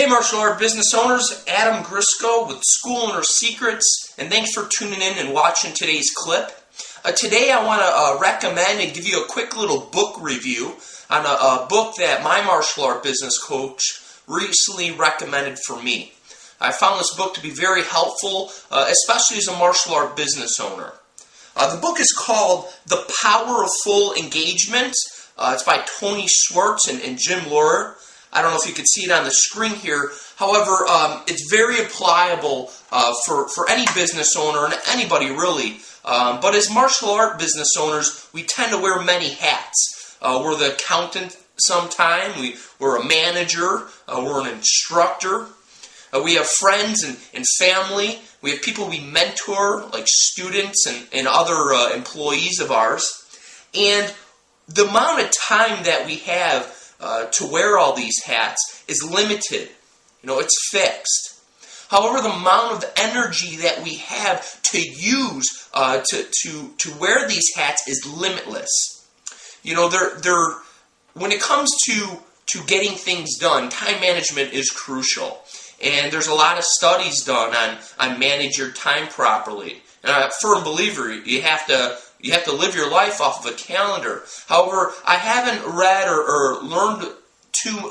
Hey martial art business owners, Adam Grisco with School Owner Secrets, and thanks for tuning in and watching today's clip. Today I want to recommend and give you a quick little book review on a book that my martial art business coach recently recommended for me. I found this book to be very helpful, especially as a martial art business owner. The book is called The Power of Full Engagement. It's by Tony Schwartz and Jim Loehr. I don't know if you can see it on the screen here. However, it's very applicable for any business owner and anybody really. But as martial art business owners, we tend to wear many hats. We're the accountant sometime. We're a manager. We're an instructor. We have friends and family. We have people we mentor, like students and other employees of ours. And the amount of time that we have to wear all these hats is limited. It's fixed. However, the amount of energy that we have to use to wear these hats is limitless. When it comes to getting things done, time management is crucial. And there's a lot of studies done on manage your time properly. And I'm a firm believer, you have to live your life off of a calendar. However, I haven't read or learned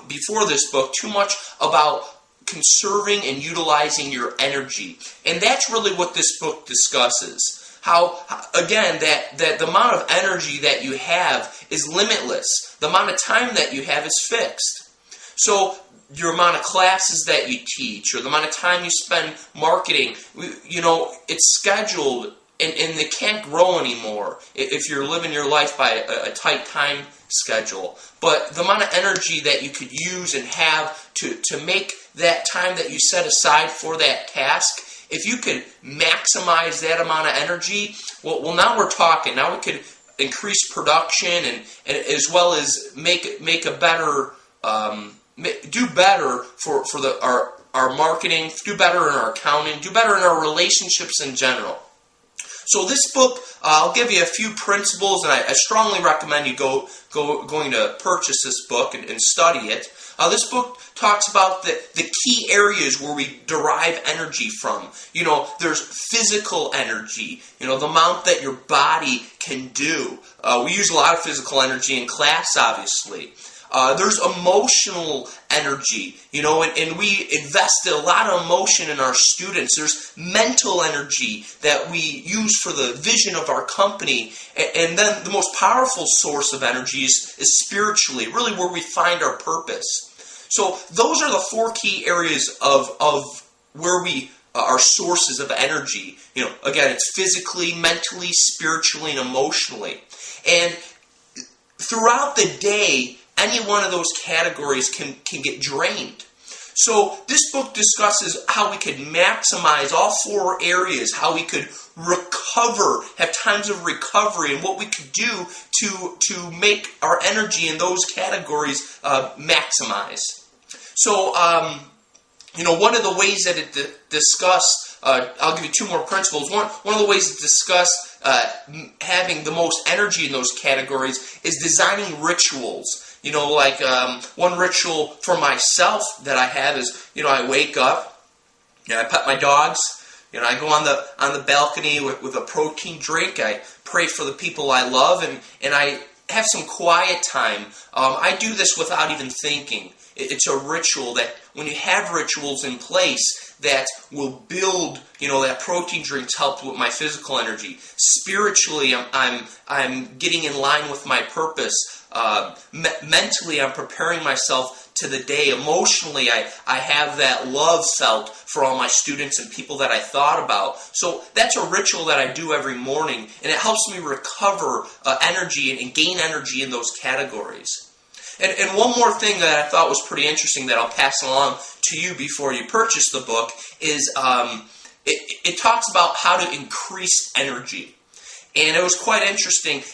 before this book too much about conserving and utilizing your energy. And that's really what this book discusses. How, again, that the amount of energy that you have is limitless. The amount of time that you have is fixed. So your amount of classes that you teach or the amount of time you spend marketing, it's scheduled. And they can't grow anymore if you're living your life by a tight time schedule. But the amount of energy that you could use and have to make that time that you set aside for that task, if you could maximize that amount of energy, well now we're talking. Now we could increase production and as well as make a better, do better for our marketing, do better in our accounting, do better in our relationships in general. So this book, I'll give you a few principles, and I strongly recommend you going to purchase this book and study it. This book talks about the key areas where we derive energy from. There's physical energy, the amount that your body can do. We use a lot of physical energy in class, obviously. There's emotional energy, and we invested a lot of emotion in our students. There's mental energy that we use for the vision of our company. And then the most powerful source of energy is spiritually, really where we find our purpose. So those are the four key areas of where we are sources of energy. Again, it's physically, mentally, spiritually, and emotionally. And throughout the day, any one of those categories can get drained. So this book discusses how we could maximize all four areas, how we could recover, have times of recovery, and what we could do to make our energy in those categories maximize. So, one of the ways that it discussed, I'll give you two more principles. One of the ways it discussed having the most energy in those categories is designing rituals. One ritual for myself that I have is, I wake up, I pet my dogs, I go on the balcony with a protein drink, I pray for the people I love, and I have some quiet time. I do this without even thinking. It's a ritual that when you have rituals in place that will build, that protein drink's helped with my physical energy. Spiritually, I'm getting in line with my purpose. Mentally, I'm preparing myself to the day. Emotionally, I have that love felt for all my students and people that I thought about. So that's a ritual that I do every morning, and it helps me recover energy and gain energy in those categories. And one more thing that I thought was pretty interesting that I'll pass along to you before you purchase the book is it talks about how to increase energy. And it was quite interesting.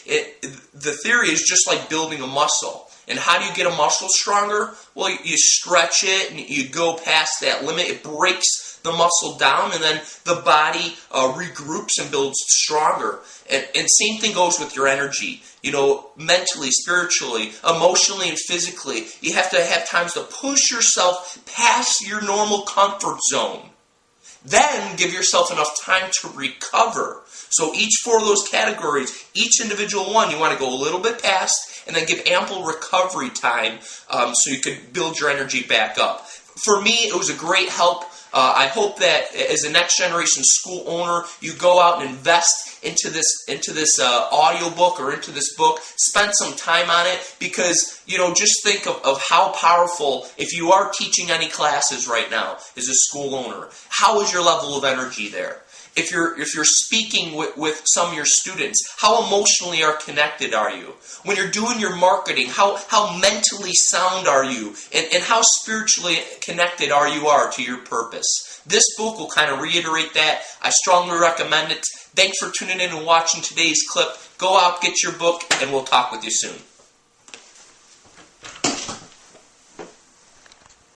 The theory is just like building a muscle. And how do you get a muscle stronger? Well, you stretch it and you go past that limit. It breaks the muscle down, and then the body regroups and builds stronger. And same thing goes with your energy. Mentally, spiritually, emotionally, and physically. You have to have times to push yourself past your normal comfort zone. Then give yourself enough time to recover. So each four of those categories, each individual one, you want to go a little bit past and then give ample recovery time so you can build your energy back up. For me, it was a great help. I hope that as a next generation school owner, you go out and invest into this audiobook or into this book. Spend some time on it because, just think of how powerful, if you are teaching any classes right now as a school owner, how is your level of energy there? If you're speaking with some of your students, how emotionally connected are you? When you're doing your marketing, how mentally sound are you? And how spiritually connected are you to your purpose? This book will kind of reiterate that. I strongly recommend it. Thanks for tuning in and watching today's clip. Go out, get your book, and we'll talk with you soon.